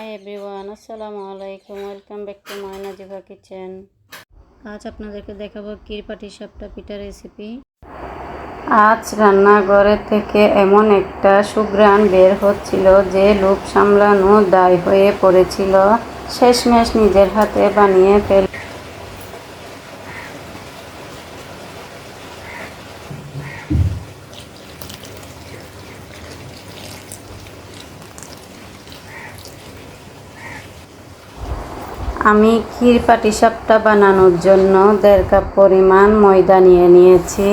Hi everyone, আসসালামু আলাইকুম। Welcome back to my Nazifa kitchen. আজ আপনাদেরকে দেখাবো ক্ষীর পাটিসাপটা পিঠা রেসিপি। আজ রান্নাঘরে থেকে এমন একটা সুঘ্রাণ বের হচ্ছিল যে লোভ সামলানো দায় হয়ে পড়েছিল। শেষমেশ নিজের হাতে বানিয়ে ফেল। আমি ক্ষীর পাটিসাপটা বানানোর জন্য 1.5 কাপ পরিমাণ ময়দা নিয়ে নিয়েছি।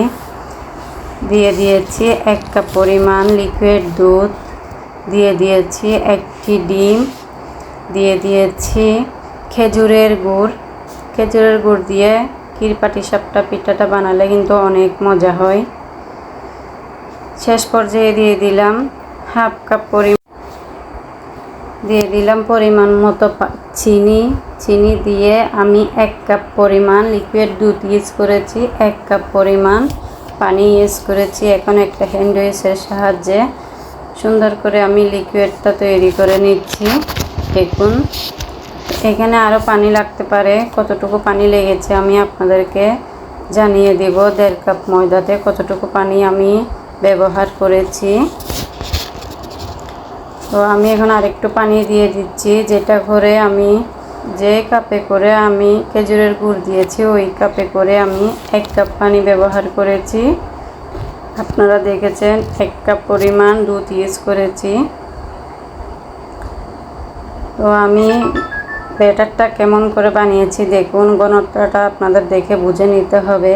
দিয়ে দিয়েছি 1 কাপ পরিমাণ লিকুইড দুধ, দিয়ে দিয়েছি 1টি ডিম, দিয়ে দিয়েছি খেজুরের গুড়। খেজুরের গুড় দিয়ে ক্ষীর পাটিসাপটা পিঠাটা বানালে কিন্তু অনেক মজা হয়। শেষ পর্যায়ে দিয়ে দিলাম হাফ কাপ পরিমাণ মতো চিনি দিয়ে আমি 1 কাপ পরিমাণ লিকুইড দুধ ইউজ করেছি, 1 কাপ পরিমাণ পানি ইউজ করেছি। এখন একটা হ্যান্ড উইচের সাহায্যে সুন্দর করে আমি লিকুইডটা তৈরি করে নিচ্ছি। দেখুন, এখানে আরও পানি লাগতে পারে, কতটুকু পানি লেগেছে আমি আপনাদেরকে জানিয়ে দেব। 1.5 কাপ ময়দাতে কতটুকু পানি আমি ব্যবহার করেছি। তো আমি এখন আরেকটু পানি দিয়ে দিচ্ছি, যেটা করে আমি যে কাপে করে আমি খেজুরের গুড় দিয়েছি ওই কাপে করে আমি 1 কাপ পানি ব্যবহার করেছি। আপনারা দেখেছেন 1 কাপ পরিমাণ দুধ ইউজ করেছি। তো আমি ব্যাটারটা কেমন করে বানিয়েছি দেখুন, ঘনত্বটা আপনাদের দেখে বুঝে নিতে হবে।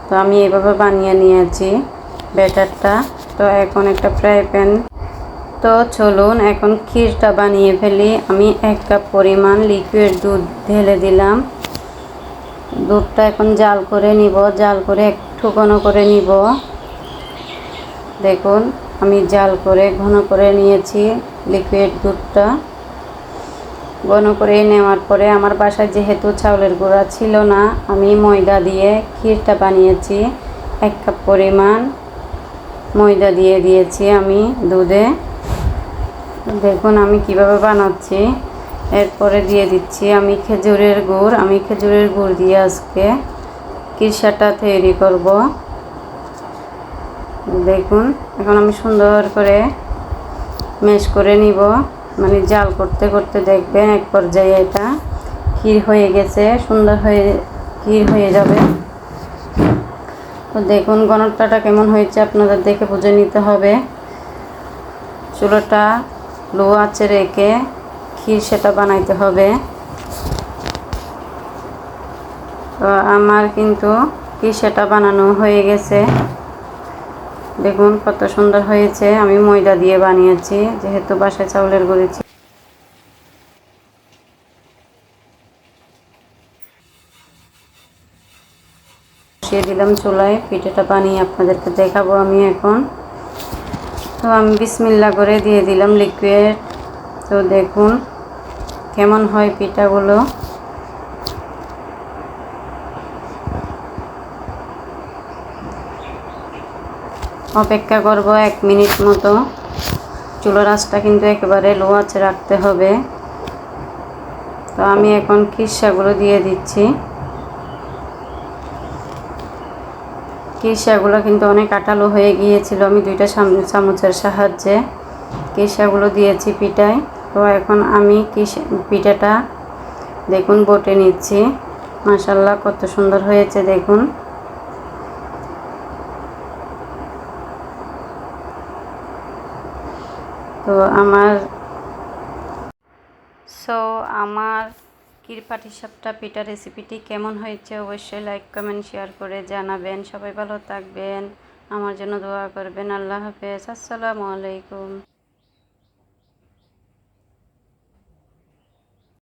তো আমি এভাবে বানিয়ে নিয়েছি ব্যাটারটা। তো এখন একটা ফ্রাই প্যান, তো চলুন এখন ক্ষীরটা বানিয়ে ফেলি। আমি 1 কাপ পরিমাণ লিকুইড দুধ ঢেলে দিলাম। দুধটা এখন জাল করে নিব, জাল করে একটু ঘন করে নিব। দেখুন, আমি জাল করে ঘন করে নিয়েছি লিকুইড দুধটা। ঘন করে নেওয়ার পরে আমার বাসায় যেহেতু চাউলের গুঁড়া ছিল না, আমি ময়দা দিয়ে ক্ষীরটা বানিয়েছি। 1 কাপ পরিমাণ ময়দা দিয়ে দিয়েছি আমি দুধে। দেখুন আমি কিভাবে বানাচ্ছি। এরপরে দিয়ে দিচ্ছি আমি খেজুরের গুড়। আমি খেজুরের গুড় দিয়ে আজকে ক্ষীরসাটা তৈরি করব। দেখুন, এখন আমি সুন্দর করে ম্যাশ করে নিব, মানে জাল করতে করতে দেখবেন এক পর্যায়ে এটা ক্ষীর হয়ে গেছে, সুন্দর হয়ে ক্ষীর হয়ে যাবে। তো দেখুন ঘনত্বটা কেমন হয়েছে আপনাদের দেখে বুঝে নিতে হবে। চুলাটা লো আঁচে রেখে ক্ষীরসাটা বানাইতে হবে। তো আমার কিন্তু ক্ষীরসাটা বানানো হয়ে গেছে। দেখুন কত সুন্দর হয়েছে। আমি ময়দা দিয়ে বানিয়েছি, যেহেতু বাসায় চাউলের গুঁড়ি ছিল। বসিয়ে দিলাম চুলায়, পিঠাটা বানিয়ে আপনাদেরকে দেখাবো আমি এখন। তো আমি বিসমিল্লাহ করে দিয়ে দিলাম লিকুইড। তো দেখুন কেমন হয় পিঠাগুলো। অপেক্ষা করব 1 মিনিট মতো। চুলার আঁচটা কিন্তু একেবারে লো আঁচে রাখতে হবে। তো আমি এখন ক্ষীরসাগুলো দিয়ে দিচ্ছি। ক্ষীরসাগুলো কিন্তু অনেক আঠালো হয়ে গিয়েছিল, আমি 2টা চামচের সাহায্যে ক্ষীরসাগুলো দিয়েছি পিঠায়। তো এখন আমি পিঠাটা দেখুন বটে নিচ্ছি। মাশাআল্লাহ কত সুন্দর হয়েছে দেখুন। তো আমার ক্ষীর পাটিসাপটা পিঠা রেসিপিটি কেমন হয়েছে অবশ্যই লাইক কমেন্ট শেয়ার করে জানাবেন। সবাই ভালো থাকবেন, আমার জন্য দোয়া করবেন। আল্লাহ হাফেজ, আসসালামু আলাইকুম।